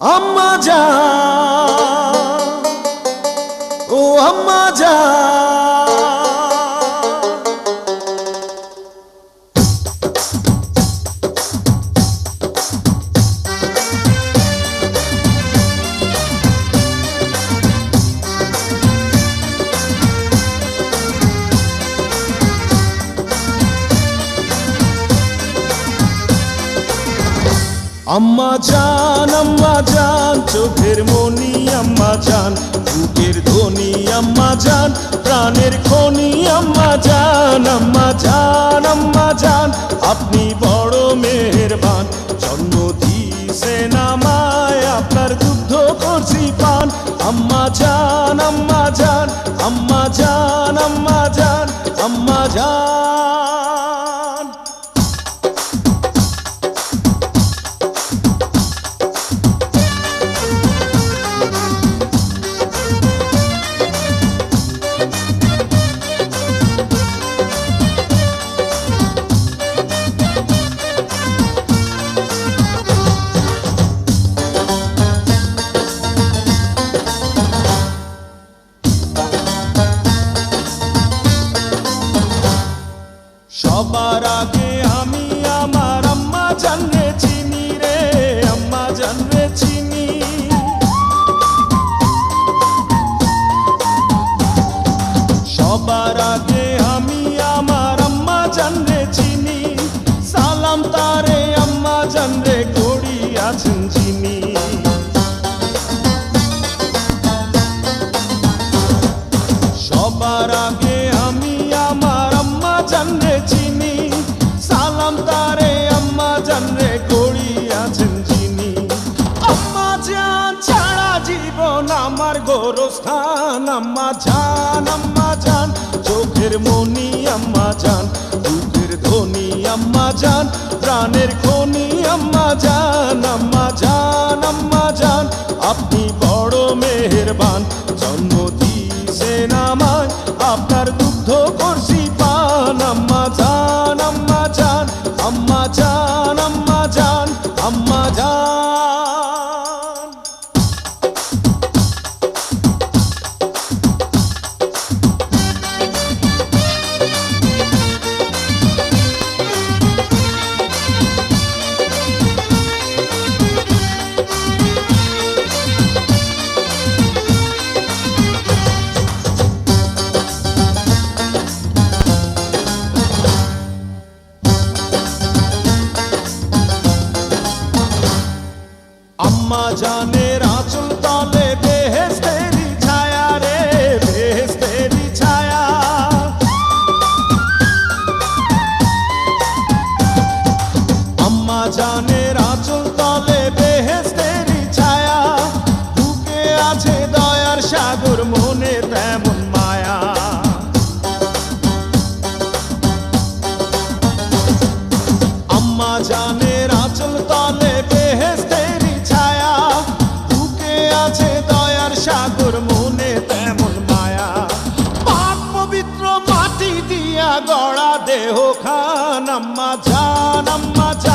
আম্মা জান, ও আম্মা জান, আম্মা জান, চোখের মনি আম্মা জান, বুকের ধ্বনি আম্মা জান, প্রাণের খনি আম্মা জান, আম্মা জান, আম্মা জান, আপনি বড় মেহেরবান, জন্ম দিয়েছেন আমায়, আপনার দুগ্ধ করছি পান। আম্মা জান, আম্মা জান, আম্মা জান, আম্মা জান, আম্মা জান। সবার আগে আমি আমার আম্মা জানরে চিনি রে, আম্মা জানরে চিনি। সবার আগে আমি আমার আম্মা জানরে চিনি, সালাম তারে আম্মা জানরে করি আছেন চিনি। সবার আগে আমি আমার আম্মা জানরে চিনি, সালাম তারে আম্মা জানরে করি আছেন চিনি। আম্মা জান ছাড়া জীবন আমার গোরস্থান, আম্মা জান, আম্মা জান, চোখের মনি আম্মা জান, বুকের ধ্বনি আম্মা জান, প্রাণের খনি আম্মা জান, আম্মা জান, আম্মা জান, আপনি বড় মেহেরবান, জন্ম দিয়েছেন আমায়, আপনার দুগ্ধ করছি পান। আম্মা জান, আম্মা জান, আম্মা জান, আম্মা জান, আম্মা জান। আম্মা জানের আঁচল তলে বেহেশতেরি ছায়া রে, বেহেশতেরি ছায়া। আম্মা জানের